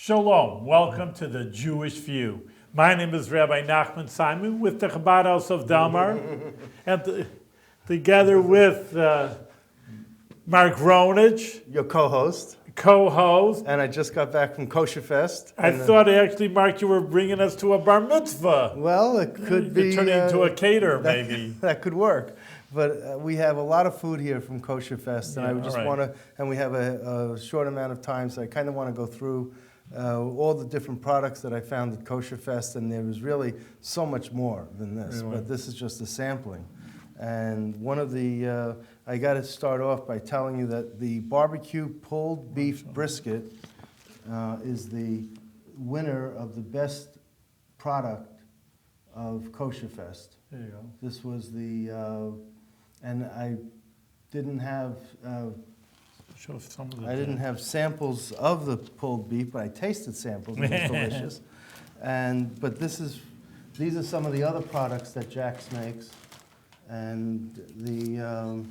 Shalom, welcome to the Jewish View. My name is Rabbi Nachman Simon with the Chabad House of Dalmar, and together with Mark Ronich, your co-host. And I just got back from Kosherfest. I thought actually, Mark, you were bringing us to a bar mitzvah. Well, it could be. Turn it into a caterer, maybe. That could work. But we have a lot of food here from Kosherfest, and I just want to, and we have a short amount of time, so I kind of want to go through all the different products that I found at Kosherfest, and there was really so much more than this, but this is just a sampling. And one of the, I got to start off by telling you that the barbecue pulled beef brisket is the winner of the best product of Kosherfest. There you go. This was the, and I didn't have, Show some of the I didn't have samples of the pulled beef, but I tasted samples. It was delicious. But these are some of the other products that Jax makes. And the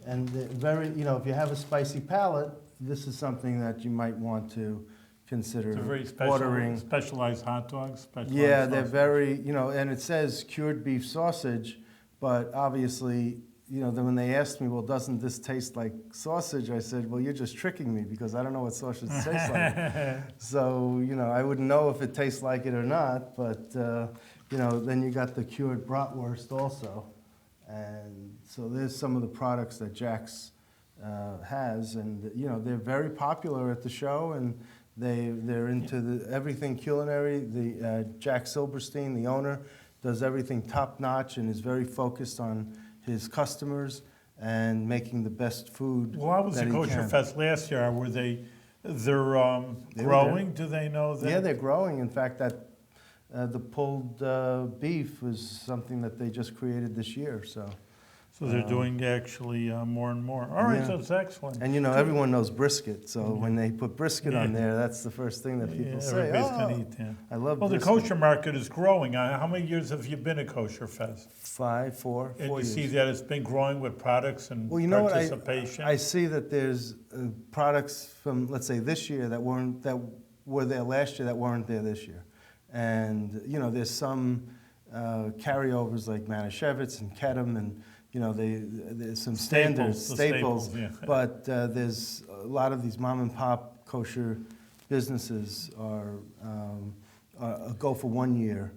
very, if you have a spicy palate, this is something that you might want to consider ordering. Specialized hot dogs? Yeah, they're very, and it says cured beef sausage, but obviously, then when they asked me, well, doesn't this taste like sausage? I said, well, you're just tricking me because I don't know what sausage tastes like. So, I wouldn't know if it tastes like it or not, but then you got the cured bratwurst also. And so there's some of the products that Jax has, and they're very popular at the show, and they're into everything culinary. The Jack Silberstein, the owner, does everything top notch and is very focused on his customers and making the best food. Well, I was at Kosherfest last year. Were they're growing? Do they know that? Yeah, they're growing. In fact, that the pulled beef was something that they just created this year. So they're doing actually more and more. All right, so it's excellent. And everyone knows brisket, so when they put brisket on there, that's the first thing that people say. Everybody's going to eat that. I love brisket. The kosher market is growing. How many years have you been at Kosherfest? 4 And you years. See that it's been growing with products and participation? I see that there's products from, let's say, this year that were there last year that weren't there this year. And, there's some carryovers like Manischewitz and Kedem and, there's some staples. Yeah. But there's a lot of these mom and pop kosher businesses go for 1 year,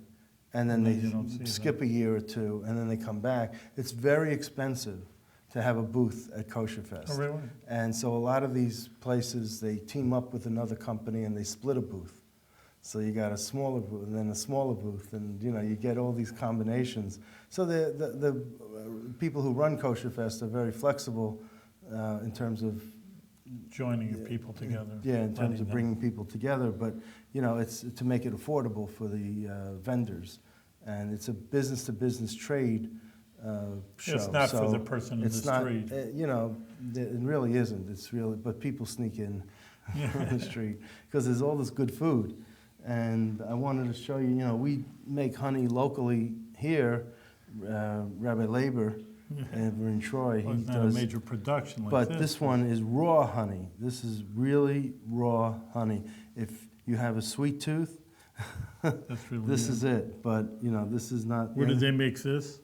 and then they skip a year or two, and then they come back. It's very expensive to have a booth at Kosherfest. Oh, really? And so a lot of these places, they team up with another company and they split a booth. So you got a smaller booth and then a smaller booth, and you get all these combinations. So the people who run Kosherfest are very flexible in terms of joining people together. Yeah, in terms of bringing people together, but it's to make it affordable for the vendors, and it's a business-to-business trade show. It's not for the person in the street. It really isn't. It's really, but people sneak in on the street because there's all this good food. And I wanted to show you, we make honey locally here. Rabbi Laber over in Troy. Well, it's not a major production like but this one is raw honey. This is really raw honey. If you have a sweet tooth, that's really this is it. But, this is not. Where did they make this?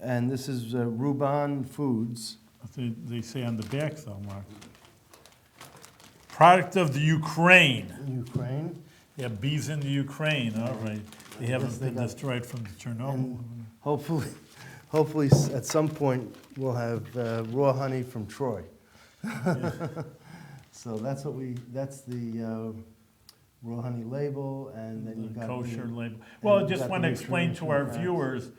And this is Ruban Foods. They say on the back, though, Mark. Product of the Ukraine. Ukraine? Yeah, bees in the Ukraine. All right. They haven't been destroyed from the Chernobyl. And hopefully, at some point, we'll have raw honey from Troy. So that's the raw honey label, and then you've got kosher label. Well, I just want to explain to our viewers,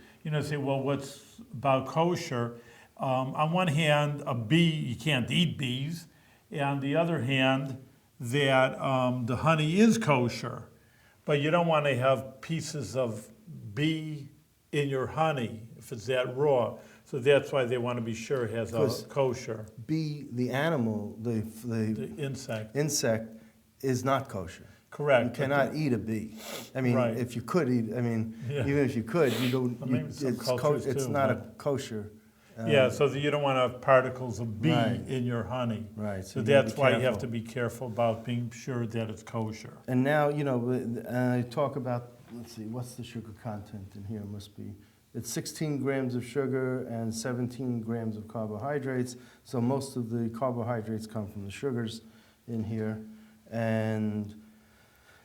say, well, what's about kosher? On one hand, a bee, you can't eat bees. And on the other hand, that the honey is kosher, but you don't want to have pieces of bee in your honey if it's that raw. So that's why they want to be sure it has a kosher. Bee, the animal, the insect is not kosher. Correct. You cannot eat a bee. I mean, if you could eat, even if you could, you don't. It's not a kosher Yeah, so that you don't want to have particles of bee Right. in your honey. Right. So you gotta that's be why you have careful. to be careful about being sure that it's kosher. And now, I talk about, let's see, what's the sugar content in here? Must be, it's 16 grams of sugar and 17 grams of carbohydrates. So most of the carbohydrates come from the sugars in here. And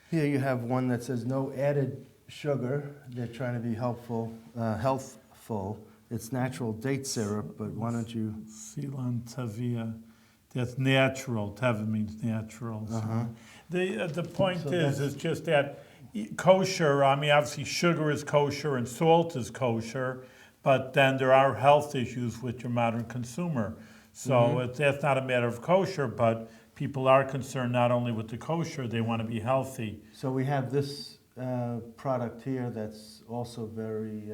here you have one that says no added sugar. They're trying to be healthful. It's natural date syrup, but why don't you? Silan Tavia, that's natural. Tava means natural. So Uh-huh. the point So is just that kosher, I mean, obviously sugar is kosher and salt is kosher, but then there are health issues with your modern consumer. So that's not a matter of kosher, but people are concerned not only with the kosher, they want to be healthy. So we have this product here that's also very,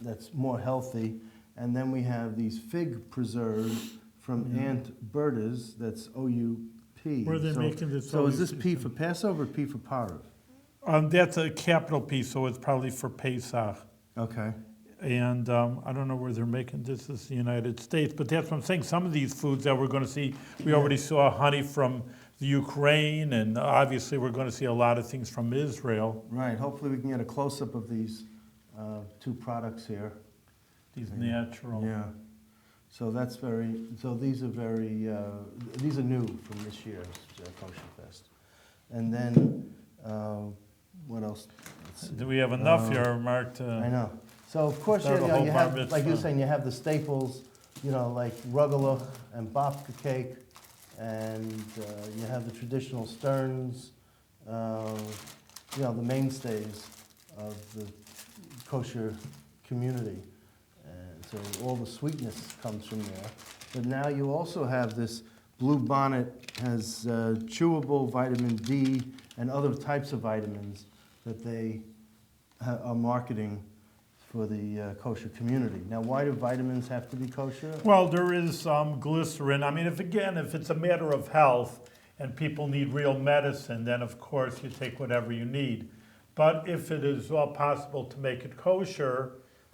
that's more healthy. And then we have these fig preserves from Aunt Berta's, that's OUP. Where are they So- making this So is this OUP P for Passover or P for Parov? That's a capital P, so it's probably for Pesach. Okay. And I don't know where they're making this. This is the United States, but that's what I'm saying. Some of these foods that we're going to see, we already saw honey from the Ukraine, and obviously we're going to see a lot of things from Israel. Right, hopefully we can get a close-up of these two products here. These natural. Yeah. So that's very, so these are very, these are new from this year's Kosherfest. And then, what else? Let's see. Do we have enough Uh, here, Mark? I know. So of course, Start a whole you bar have, like you were mitzvah. saying, you have the staples, like rugelach and babka cake, and you have the traditional sterns, the mainstays of the kosher community. And so all the sweetness comes from there. But now you also have this Blue Bonnet has chewable vitamin D and other types of vitamins that they are marketing for the kosher community. Now, why do vitamins have to be kosher? Well, there is some glycerin. I mean, if it's a matter of health and people need real medicine, then of course you take whatever you need. But if it is all possible to make it kosher,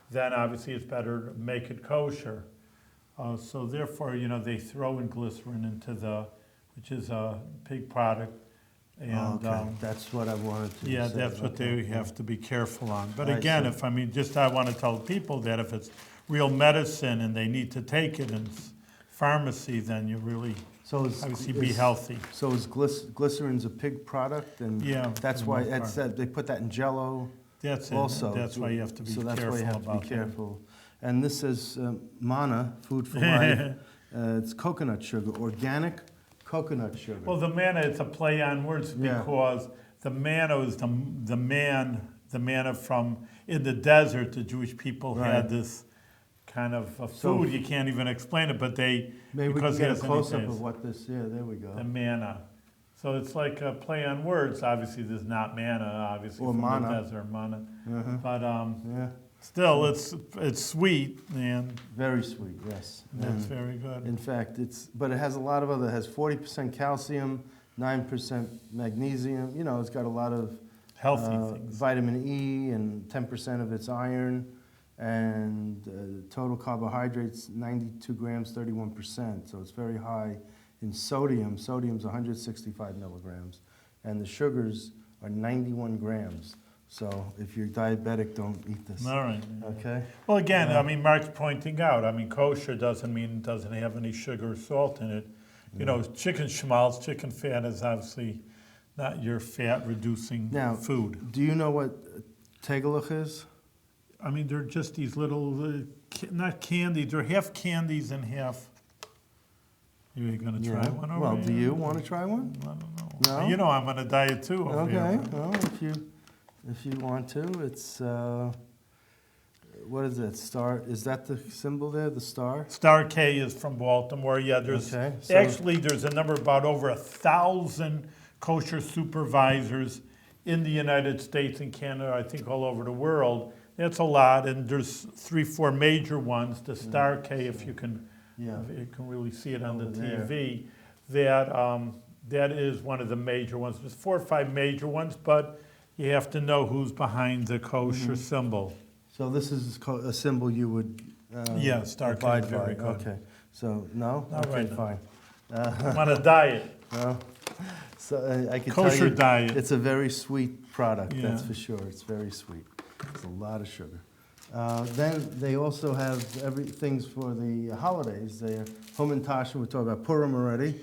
then obviously it's better to make it kosher. So therefore, they throw in glycerin which is a pig product. And Okay, that's what I wanted to yeah, say. that's what Okay. they have to be careful on. But I again, see. I want to tell people that if it's real medicine and they need to take it in pharmacy, then you really So obviously be healthy. So is glycerin's a pig product, and Yeah, that's for the why most it's part. they put that in Jello. That's it. Also, That's why you have to be so that's careful why you have about to be careful. And this says Manna, food for life. It's coconut sugar, organic coconut sugar. Well, the manna, it's a play on words Yeah. because the manna is the manna from in the desert. The Jewish people Right. had this kind of a So- food. You can't even explain it, but they Maybe we can because get a it has close-up any of taste. what this. Yeah, there we go. The manna. So it's like a play on words. Obviously, this is not manna. Obviously, Or from manna. the desert, manna. Uh-huh. But Yeah, still, it's sweet and very sweet. Yes, that's And very good. in fact, but it has a lot of other. It has 40% calcium, 9% magnesium. It's got a lot of Healthy things. vitamin E, and 10% of its iron, and total carbohydrates 92 grams, 31%. So it's very high in sodium. Sodium's 165 milligrams, and the sugars are 91 grams. So if you're diabetic, don't eat this. All right. Okay. Well, again, Yeah. I mean, Mark's pointing out. I mean, kosher doesn't mean it doesn't have any sugar or salt in it. Chicken schmaltz, chicken fat is obviously not your fat-reducing Now, food. Do you know what tegelach is? I mean, they're just these little, not candies. They're half candies and half. You're gonna try one over Well, here? do you want to try one? I don't know. No? You know I'm on a diet too. Over Okay. here. Well, if you want to, it's what is it? Star? Is that the symbol there? The star? Star K is from Baltimore. Yeah, there's Okay, so- actually there's a number about over 1,000 kosher supervisors in the United States and Canada. I think all over the world. That's a lot, and there's 3-4 major ones. The Star K, if you can, Yeah. you can really see it on the Over there. TV. That is one of the major ones. There's 4 or 5 major ones, but you have to know who's behind the kosher symbol. So this is a symbol you would Yeah, Stark abide is very by? good. Okay, so, no? Not Okay, right now. fine. I'm on a diet. No? So I can tell Kosher you, diet. it's a very sweet product, that's Yeah. for sure. It's very sweet. It's a lot of sugar. Then they also have things for the holidays. They're Hamantash, we talked about Purim already.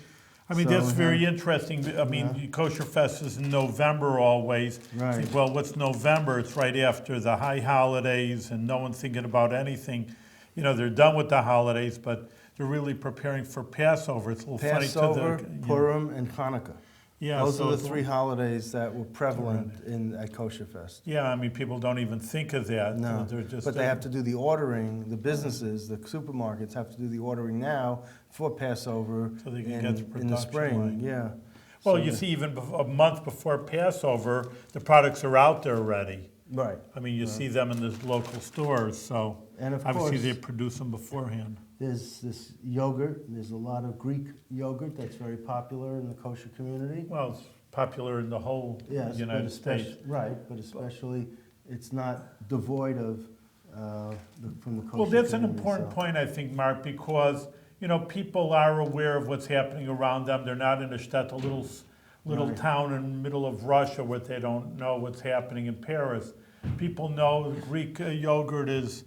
I mean, So that's we very have- interesting. I mean, Yeah. Kosherfest is in November always. Right. Think, well, what's November? It's right after the high holidays and no one's thinking about anything. You know, they're done with the holidays, but they're really preparing for Passover. It's a little Passover, funny to the... Purim, and Hanukkah. Yeah, Those so are the it's- three holidays that were prevalent at Kosherfest. Yeah, I mean, people don't even think of that. No, They're just, but they have to do the ordering, the businesses, the supermarkets have to do the ordering now for Passover So they can in, get the in the production spring, line. yeah. Well, So you the- see, even a month before Passover, the products are out there already. Right. I mean, you see them in the local stores, so And of obviously course- they produce them beforehand. There's this yogurt, there's a lot of Greek yogurt that's very popular in the kosher community. Well, it's popular in the whole Yes, United but States. Right, but especially, it's not devoid of, from the kosher Well, that's an community, important so- point, I think, Mark, because, you know, people are aware of what's happening around them. They're not in a shtetl, little Right. town in the middle of Russia where they don't know what's happening in Paris. People know Greek yogurt is,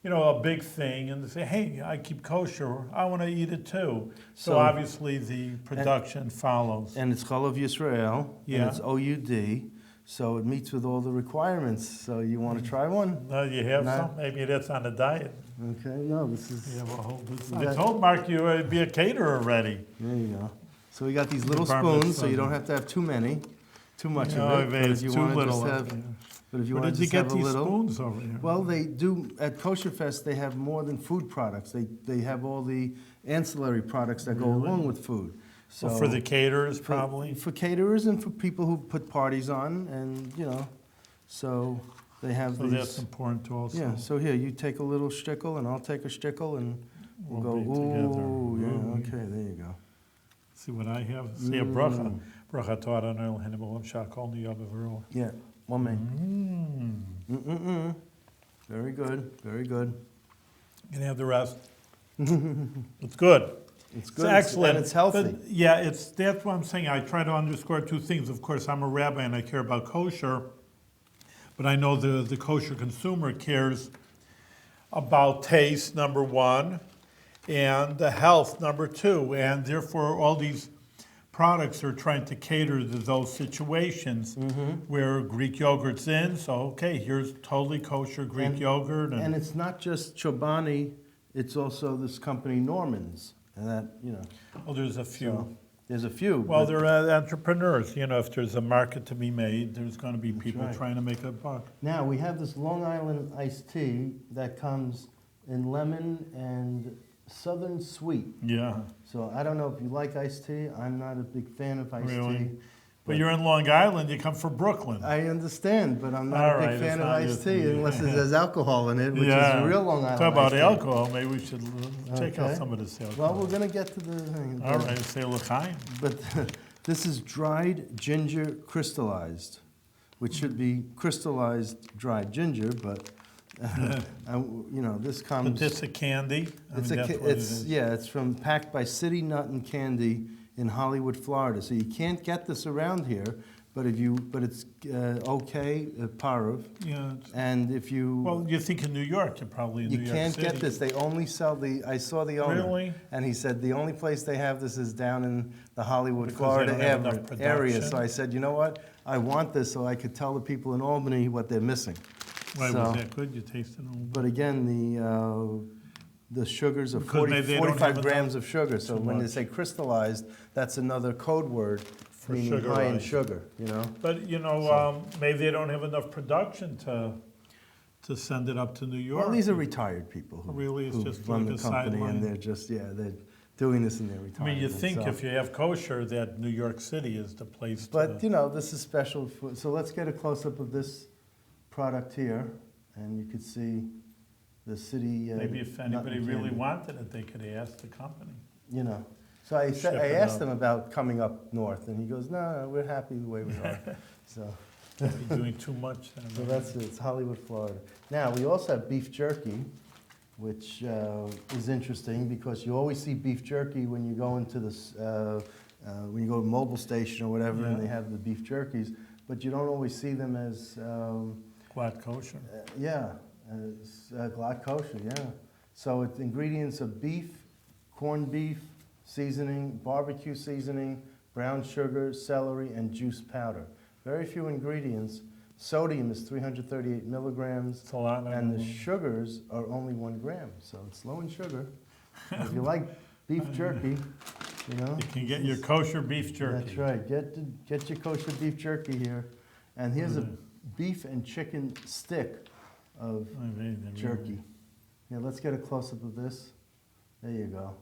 you know, a big thing, and they say, hey, I keep kosher, I want to eat it too. So So- obviously the production follows. And it's Chalav Yisrael, and Yeah. it's OUD, so it meets with all the requirements. So you want to try one? No, you have No. some? Maybe that's on a diet. Okay, no, this is, You have a whole business. I That- told Mark you would be a caterer already. there you go. So we got these little Bar mitzvah. spoons, so you don't have to have too much No, of it. if But it's if you too want to little. just have, but if you Where want did to you just get have a these little. spoons over here? Well, they do, at Kosherfest, they have more than food products. They have all the ancillary products that go Really? along with food. So Well, for the caterers, for- probably? For caterers and for people who put parties on, and, you know, so they have So that's these. important also. Yeah, so here, you take a little shtickle, and I'll take a shtickle, and we'll go, be together. ooh, yeah, Ooh. okay, there you go. See what I have? See a bracha. Bracha Torah Noel Hannibal Shakol Niyav Yeah, one minute. Mmm. Mm-mm-mm. Very good, very good. You can have the rest. It's good. It's It's good, excellent. and it's healthy. But, yeah, that's what I'm saying. I try to underscore two things. Of course, I'm a rabbi and I care about kosher, but I know the kosher consumer cares about taste, number one, and the health, number two. And therefore, all these products are trying to cater to those situations where Greek yogurt's in. So, okay, here's totally kosher Greek And- yogurt. And it's not just Chobani, it's also this company Norman's, and that, you know, well, there's a few. so, there's a few. Well, but- they're entrepreneurs. You know, if there's a market to be made, there's going to be people right. trying to make a buck. Now, we have this Long Island iced tea that comes in lemon and southern sweet. Yeah. So I don't know if you like iced tea. I'm not a big fan of iced Really? tea. But you're in Long Island, you come from Brooklyn. I understand, but I'm not All a big right, fan it's of not iced your tea thing. unless it has alcohol in it, which yeah. is real Long Island Talk about iced tea. alcohol. Maybe we should check out Okay. some of this Well, alcohol. we're going to get to the thing. All right, say l'chaim. But this is dried ginger crystallized, which should be crystallized dried ginger, but you know, this But comes. this a candy. I It's mean, a, that's ca- what it it's is. yeah, it's from packed by City Nut and Candy in Hollywood, Florida. So you can't get this around here, but it's okay, Parov. Yeah. it's- And if you Well, you think in New York, you're probably in you New York can't City. get this, they only sell I saw the owner, Really? and he said the only place they have this is down in the Hollywood, Because they Florida don't have enough area. production? So I said, you know what? I want this so I could tell the people in Albany what they're missing. Why so- was that good? You tasted it? But again, the sugars are Because maybe they don't have 45 enough- grams of sugar. So too when they much. say crystallized, that's another code word For meaning high in sugarized. sugar, you know? But, you know, maybe they don't have enough production to send it up to New York. Well, these are retired people who, Really, it's who just run like the a company, sideline. and they're just, they're doing this in their I retirement. mean, you think so. if you have kosher, that New York City is the place to... But, you know, this is special. So let's get a close-up of this product here, and you could see the city. Maybe if nut anybody and really candy, wanted it, they could ask the company. You know. So I Ship I it asked out. him about coming up north, and he goes, no, we're happy the way we are. So, You're doing too much. Then, so right? that's it. It's Hollywood, Florida. Now, we also have beef jerky, which is interesting because you always see beef jerky when you go into this, when you go to a mobile station or whatever, and Yeah. they have the beef jerkies, but you don't always see them as, Glad kosher. yeah, as glad kosher, yeah. So it's ingredients of beef, corned beef, seasoning, barbecue seasoning, brown sugar, celery, and juice powder. Very few ingredients. Sodium is 338 milligrams, It's a lot. and the sugars are only 1 gram, so it's low in sugar. If you like beef jerky, you know. You can get your kosher beef jerky. That's right. Get your kosher beef jerky here. And here's a beef and chicken stick of jerky. Yeah, let's get a close-up of this. There you go.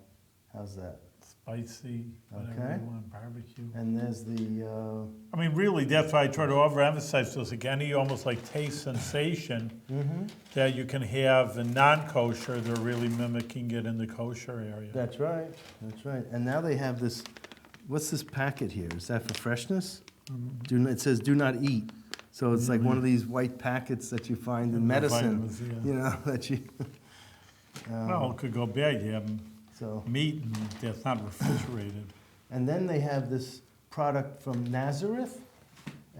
How's that? Spicy, whatever Okay. you want, barbecue. And there's the, I mean, really, that's why I try to overemphasize this. Like any almost like taste sensation that you can have in non-kosher, they're really mimicking it in the kosher area. that's right, that's right. And now they have this, what's this packet here? Is that for freshness? It says do not eat. So it's like one of these white packets that you find in The medicine, vitamins, yeah. you know, that you, Well, it could go bad. You have so. meat and that's not refrigerated. And then they have this product from Nazareth.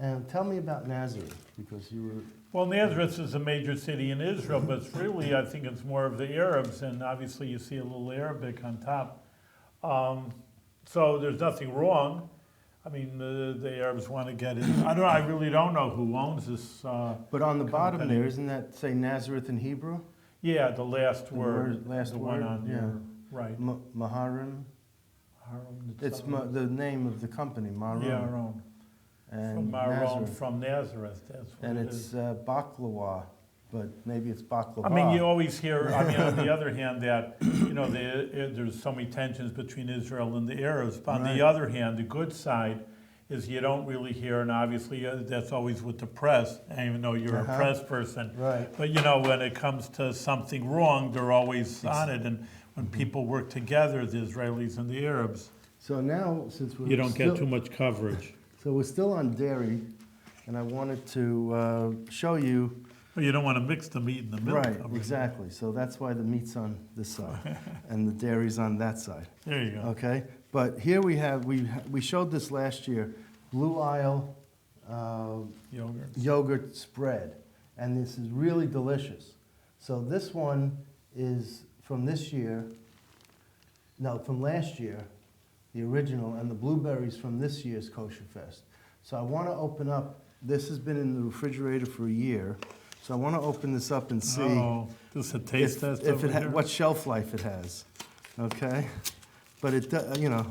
And tell me about Nazareth, because you were, Well, Nazareth is a major city in Israel, but it's really, I think it's more of the Arabs, and obviously you see a little Arabic on top. So there's nothing wrong. I mean, the Arabs want to get it. I really don't know who owns this. but on the bottom company. there, isn't that say Nazareth in Hebrew? Yeah, the last The word. last the word, one on yeah. your right. Maharim? Harum, It's the name of the company, Maharim. Yeah, Aron. And From Aron, Nazareth. from Nazareth. That's what And it it's is. baklava, but maybe it's baklava. I mean, you always hear, I mean, on the other hand, that, you know, there's so many tensions between Israel and the Arabs. But on Right. the other hand, the good side is you don't really hear, and obviously that's always with the press, even though you're a press person. Right. But, you know, when it comes to something wrong, they're always on it. And when people work together, the Israelis and the Arabs, So now, since we're you don't still, get too much coverage. So we're still on dairy, and I wanted to show you. Well, you don't want to mix the meat and the milk. Right, over there. exactly. So that's why the meat's on this side, and the dairy's on that side. There you go. Okay, but here we have, we showed this last year, Blue Isle Yogurt. yogurt spread, and this is really delicious. So this one is from this year, no, from last year, the original, and the blueberries from this year's Kosherfest. So I want to open up, this has been in the refrigerator for a year, so I want to open this up and see Oh, this is a taste test over here? what shelf life it has, okay? But it, you know,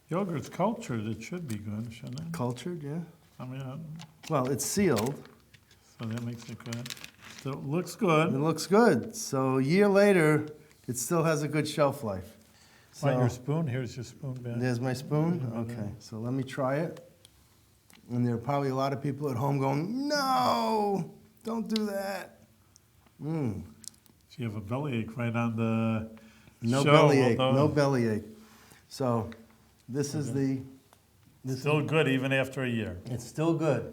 Yogurt's cultured, it should be good, shouldn't it? cultured, yeah? I mean, Well, it's sealed. so that makes it good. Still looks It good. looks good. So a year later, it still has a good shelf life. Want your So spoon? Here's your spoon back. there's my spoon. Okay, so let me try it. And there are probably a lot of people at home going, no, don't do that. Mm. You have a bellyache right on the No show, bellyache, although no bellyache. So this is the, this Still good even after a year. it's still good.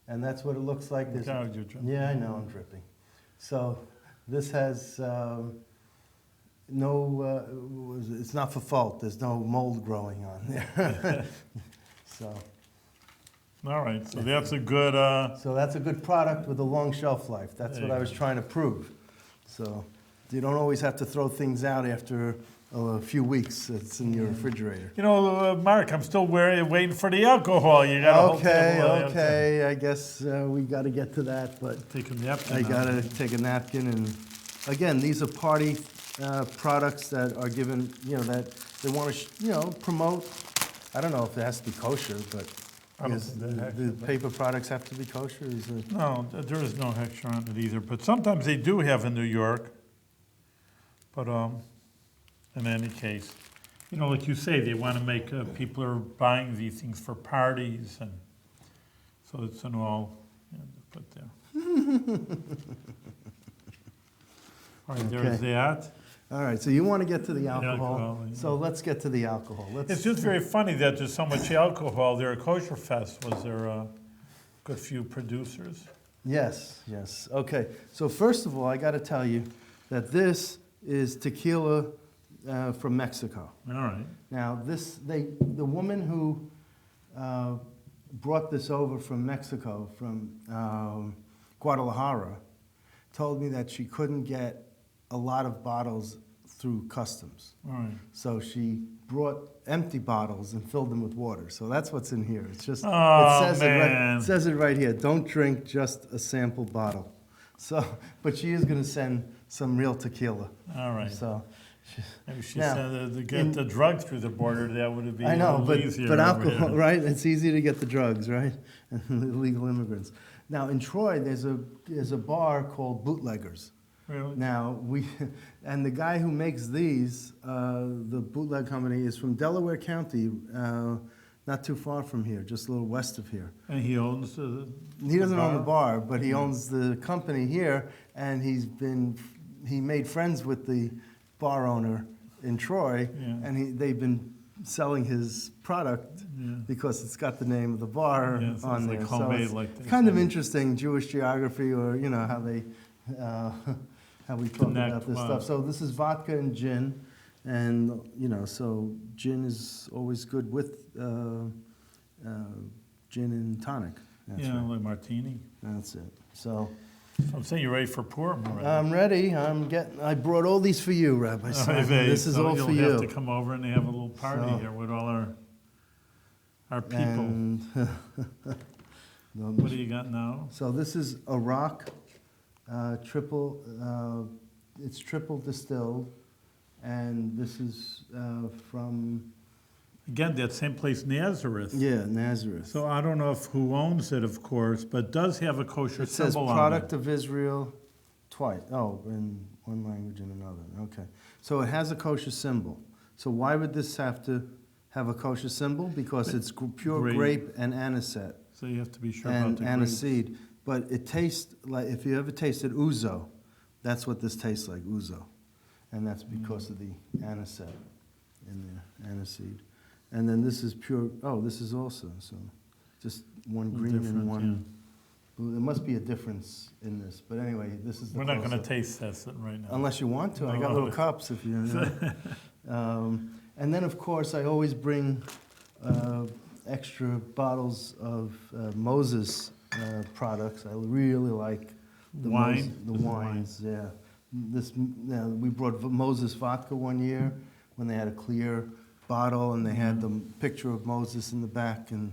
And that's what it looks like. Look There's- how you're drinking. Yeah, I know, I'm dripping. So this has no, it's not for fault. There's no mold growing on there. So All right, so that's a good, that's a good product with a long shelf life. That's There what you I was trying to prove. So you don't always have to throw things out after a few weeks. It's in your refrigerator. you know, Mark, I'm still waiting for the alcohol. You got a whole Okay, table of okay. I guess we got to get to that, but Take a napkin. I now. gotta take a napkin, and again, these are party products that are given, you know, that they want to, promote. I don't know if it has to be kosher, but I don't is, think that the paper products have to be kosher. Is it? No, there is no hexture on it either, but sometimes they do have in New York. But in any case, like you say, they want to make, people are buying these things for parties, and so it's an all, just put there. All right, there's Okay. that. All right, so you want to get to the alcohol. alcohol, yeah. So let's get to the alcohol. It's just very funny that there's so much alcohol there at Kosherfest. Was there a good few producers? Yes, yes. Okay. So first of all, I got to tell you that this is tequila from Mexico. All right. Now, the woman who brought this over from Mexico, from Guadalajara, told me that she couldn't get a lot of bottles through customs. All right. So she brought empty bottles and filled them with water. So that's what's in here. It's just, Oh, it man. says it right here. Don't drink just a sample bottle. So, but she is going to send some real tequila. All right. So, Maybe she Now, said to get the drug through the border, that would be I know, a little easier. but over alcohol, here. right? It's easy to get the drugs, right? And illegal immigrants. Now in Troy, there's a bar called Bootleggers. Really? Now and the guy who makes these, the bootleg company, is from Delaware County, not too far from here, just a little west of here. And he owns the He doesn't own the bar? bar, but he owns the company here, and he made friends with the bar owner in Troy, Yeah. and they've been selling his product Yeah. because it's got the name of the bar Yeah, so on it's there. like So homemade, it's like they kind of say. interesting Jewish geography, or how they how we talk Connect, about this wow. stuff. So this is vodka and gin, and so gin is always good with gin and tonic. That's Yeah, right. like martini. That's it. So So I'm saying you're ready for Purim already. I'm ready. I brought all these for you, Rabbi Simon. This is all for You'll have to you. come over and have a little party So- here with all our people. And What do you got now? so this is a rock, triple. It's triple distilled, and this is from Again, that same place, Nazareth. Nazareth. So I don't know who owns it, of course, but does have a kosher It says symbol on product it. of Israel twice. Oh, in one language and another. Okay. So it has a kosher symbol. So why would this have to have a kosher symbol? Because it's pure Grape. grape and anisette So you have to be sure about and the grapes. aniseed. But it tastes like, if you ever tasted ouzo, that's what this tastes like, ouzo. And that's because of the anisette in there, aniseed. And then this is pure, this is also, so just one green and Different, one blue. There must be a difference in this, but anyway, this is the We're not going to close-up. taste test it right now. Unless you want to, I got No. little cups if you. And then, of course, I always bring extra bottles of Moses products. I really like the Wine? the wines. Yeah, we brought Moses vodka one year when they had a clear bottle and they had the picture of Moses in the back, and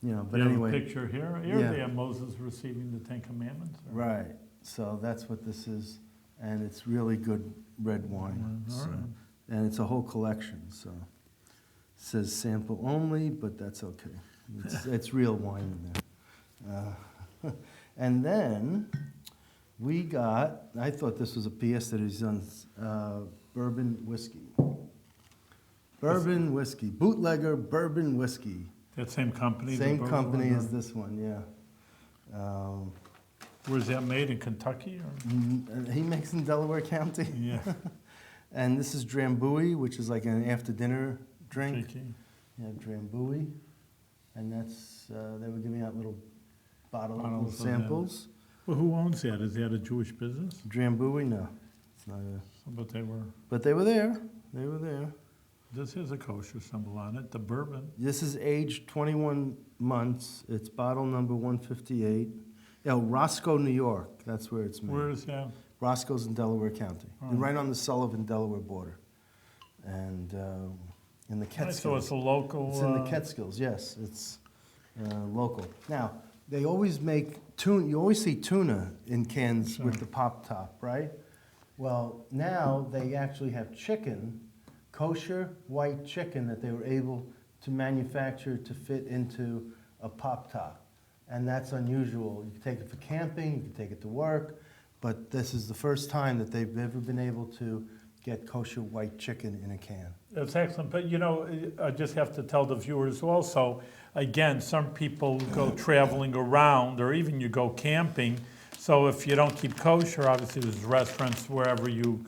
But You have anyway, a picture here? Here Yeah. they have Moses receiving the Ten Commandments? or- right. So that's what this is, and it's really good red wine. All So. right. And it's a whole collection, so. It says sample only, but that's okay. It's real wine in there. And then we got, I thought this was a pièce de résistance, bourbon whiskey. Bourbon whiskey, bootlegger bourbon whiskey. That same company? the Same Bourbon company one, as or- this one, yeah. Where's that made, in Kentucky? Or? He makes in Delaware County. Yeah. And this is Drambuie, which is like an after-dinner drink. Jerky. You have Drambuie, and that's, they were giving out little little Bottles of that. samples. Well, who owns that? Is that a Jewish business? Drambuie, no, it's not a, But they were, but they were there, they were there. this has a kosher symbol on it, the bourbon. This is aged 21 months, it's bottle number 158. Yeah, Roscoe, New York, that's where it's made. Where is that? Roscoe's in Delaware County, Oh. and right on the Sullivan-Delaware border. And in the Catskills. So it's a local. It's in the Catskills, yes, it's local. Now, they always make tuna, you always see tuna in cans with Sure. the pop top, right? Well, now they actually have chicken, kosher white chicken that they were able to manufacture to fit into a pop top. And that's unusual. You can take it for camping, you can take it to work, but this is the first time that they've ever been able to get kosher white chicken in a can. That's excellent, but I just have to tell the viewers also, again, some people go traveling around, or even you go camping, so if you don't keep kosher, obviously there's restaurants wherever you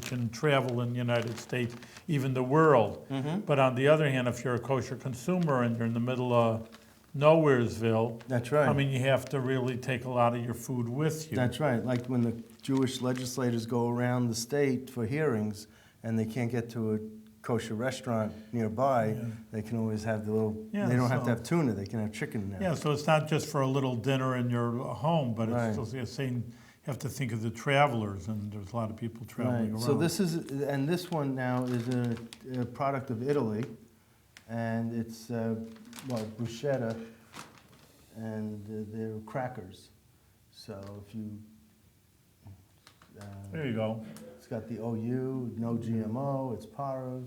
can travel in the United States, even the world. But on the other hand, if you're a kosher consumer and you're in the middle of nowheresville. That's right. I mean, you have to really take a lot of your food with you. That's right. Like when the Jewish legislators go around the state for hearings and they can't get to a kosher restaurant nearby, they can always have the little, Yeah, they don't have so- to have tuna, they can have chicken now. Yeah, so it's not just for a little dinner in your home, but Right. it's still saying, you have to think of the travelers, and there's a lot of people traveling Right. around. So this is, and this one now is a product of Italy, and it's, bruschetta, and they're crackers. So if you, There you go. it's got the OU, no GMO, it's parov,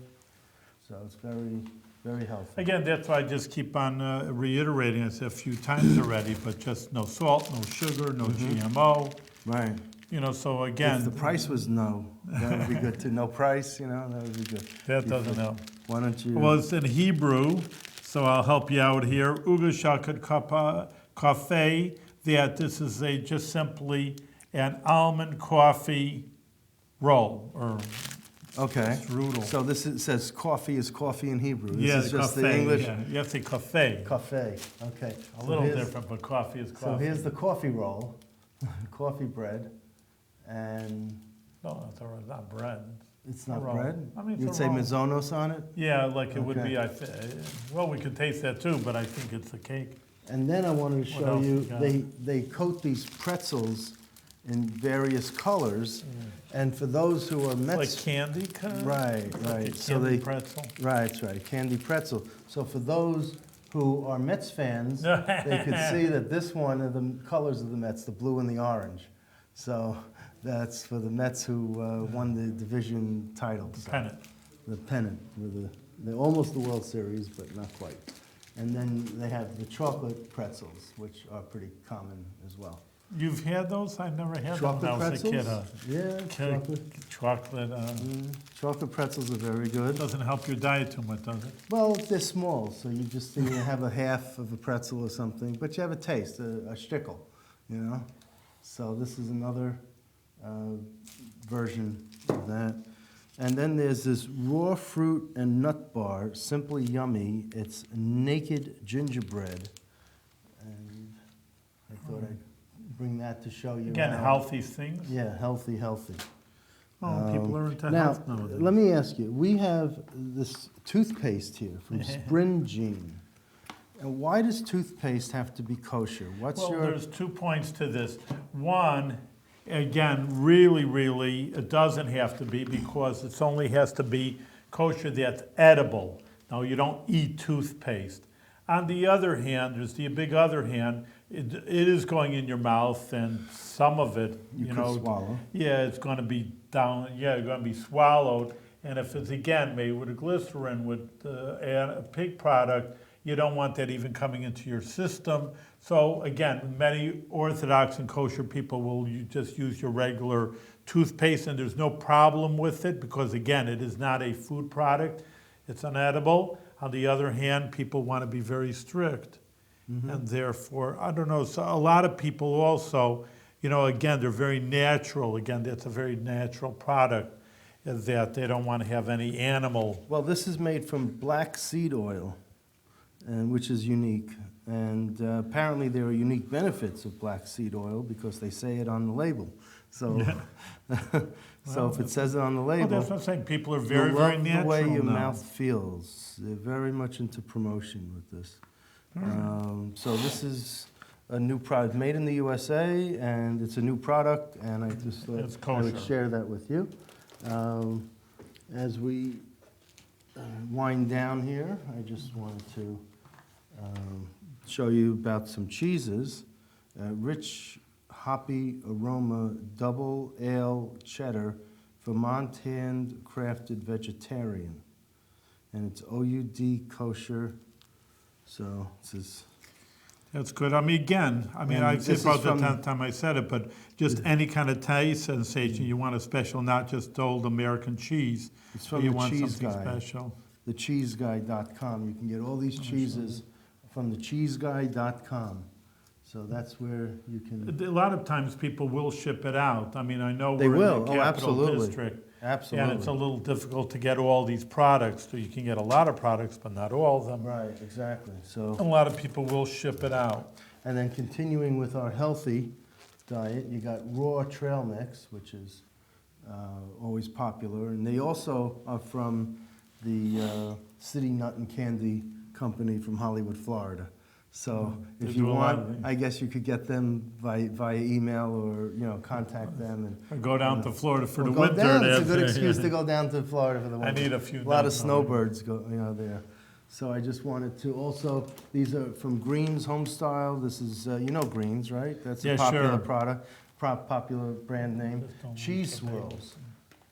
so it's very, very healthy. Again, that's why I just keep on reiterating this a few times already, but just no salt, no sugar, no GMO. Right. You know, so again, If the price was no, that would be good too. No price, you know, that would be good. that doesn't help. Why don't you? Well, it's in Hebrew, so I'll help you out here. Uga shakat cafe, that this is just simply an almond coffee roll, or Okay. strudel. So says coffee is coffee in Hebrew. This Yeah, is just cafe, the English. yeah. You have to say cafe. Cafe. Okay. A So little here's- different, but coffee is So coffee. here's the coffee roll, coffee bread, and No, it's not bread. it's not roll. bread. I mean, it's You'd a say roll. mizonos on it. Yeah, like it would Okay. be, well, we could taste that too, but I think it's a cake. And then I wanted to What show else you, you got? they coat these pretzels in various colors, and for those who are Like Mets, candy kind of? right, Like a right. So candy they, pretzel? right, that's right, candy pretzel. So for those who are Mets fans, they could see that this one are the colors of the Mets, the blue and the orange. So that's for the Mets who won the division title. So Pennant. the pennant, with the almost the World Series, but not quite. And then they have the chocolate pretzels, which are pretty common as well. You've had those? I never had them Chocolate when I was a pretzels? kid. Yeah, chocolate. Chocolate Chocolate pretzels are very good. doesn't help your diet too much, does it? Well, they're small, so you have a half of a pretzel or something, but you have a taste, a shtickle, you know? So this is another version of that. And then there's this raw fruit and nut bar, simply yummy. It's naked gingerbread. And I thought I'd bring that to show you. Again, how- healthy things. Yeah, healthy. Oh, people are into Now, health nowadays. let me ask you, we have this toothpaste here from Springene. And why does toothpaste have to be kosher? What's Well, your, there's 2 points to this. One, again, really, it doesn't have to be, because it only has to be kosher that's edible. Now, you don't eat toothpaste. On the other hand, there's the big other hand, it is going in your mouth, and some of it, you you could know, swallow? yeah, it's going to be down, yeah, it's going to be swallowed. And if it's, again, made with a glycerin, with a pig product, you don't want that even coming into your system. So again, many Orthodox and kosher people will just use your regular toothpaste, and there's no problem with it, because again, it is not a food product. It's unedible. On the other hand, people want to be very strict. And therefore, I don't know, so a lot of people also, you know, again, they're very natural. Again, that's a very natural product, that they don't want to have any animal. Well, this is made from black seed oil, and which is unique. And apparently there are unique benefits of black seed oil because they say it on the label. So, so if it says it on the Well, label, that's what I'm saying. People are very, you'll very love natural the way your now. mouth feels. They're very much into promotion with this. So this is a new product made in the USA, and it's a new product, and I just thought It's I would kosher. share that with you. As we wind down here, I just wanted to show you about some cheeses. Rich hoppy aroma double ale cheddar, Vermont hand crafted vegetarian. And it's OUD kosher. So this is, That's good. I mean, again, And I this say is about the from- 10th time I said it, but just any kind of taste sensation, you want a special, not just old American cheese. it's from You the want cheese something guy, special. thecheeseguy.com. You can get all these cheeses from thecheeseguy.com. So that's where you can. A lot of times people will ship it out. I mean, I know They we're will. in the Oh, capital absolutely. district. Absolutely. And it's a little difficult to get all these products. So you can get a lot of products, but not all of them. Right, exactly. So, A lot of people will ship it out. and then continuing with our healthy diet, you got raw trail mix, which is always popular. And they also are from the City Nut and Candy Company from Hollywood, Florida. So They if you do a lot of want, things. I guess you could get them via email or, contact them. And Or go down to Florida for the go winter. down. It's a That's good it. excuse to go down to Florida for the winter. I need a few. A lot of nuts on it. snowbirds go, there. So I just wanted to also, these are from Greens Homestyle. This is, Greens, right? That's a Yeah, popular sure. product, popular brand name. Just don't Cheese like the bagels. swirls.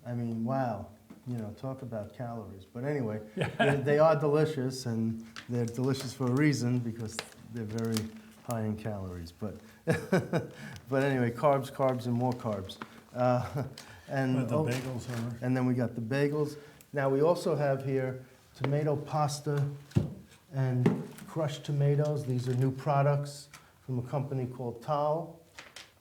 I mean, wow, talk about calories. But anyway, they are delicious, and they're delicious for a reason because they're very high in calories. But, but anyway, carbs, and more carbs. But the bagels are. And then we got the bagels. Now we also have here tomato pasta and crushed tomatoes. These are new products from a company called Tal.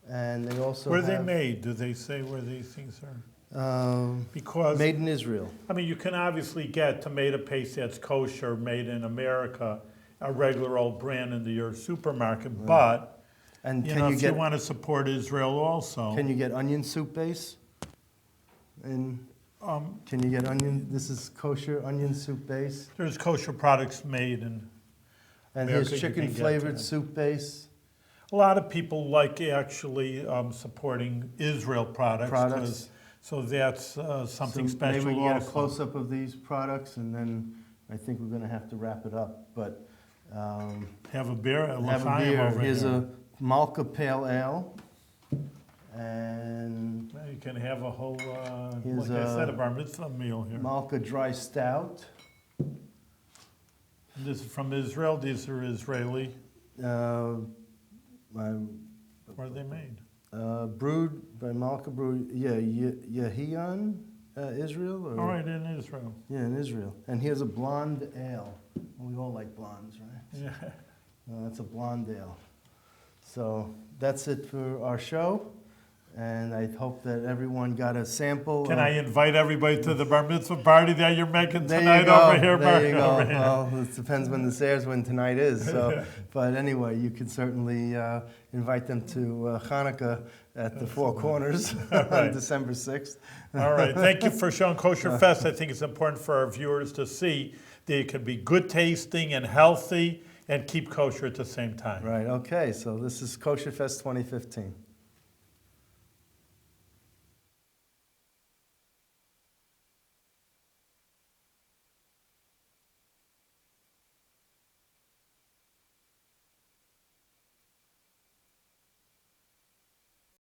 And they also Where are they have, made? Do they say where these things are? Because made in Israel. I mean, you can obviously get tomato paste that's kosher, made in America, a regular old brand in your supermarket. But And if you want to support Israel also, can you get onion soup base? And can you get onion? This is kosher onion soup base. there's kosher products made in. And America, here's you chicken can get flavored that. soup base. A lot of people like actually supporting Israel products. Products. 'Cause- So that's something So special maybe we get a also. close up of these products, and then I think we're going to have to wrap it up. But Have a beer at have a L'chaim beer. over Here's here. a Malka Pale Ale, and Well, you can have a whole, Here's like I said, a a bar mitzvah meal here. Malka Dry Stout. This is from Israel. These are Israeli. Uh, Where are they made? brewed by Malka Brew. Yeah, Yehion, Israel. Or, All right, in Israel. Yeah, in Israel. And here's a blonde ale. We all like blondes, right? Yeah. That's a blonde ale. So that's it for our show. And I hope that everyone got a sample. Can I invite everybody to the bar mitzvah party that you're making There tonight you go. over here, There Mark? you go. Over here. Well, it depends when this airs, when tonight is. So, but anyway, you could certainly invite them to Hanukkah at the Four Corners on right. December 6th. All right. Thank you for showing Kosherfest. I think it's important for our viewers to see that it can be good tasting and healthy and keep kosher at the same time. Right. Okay. So this is Kosherfest 2015.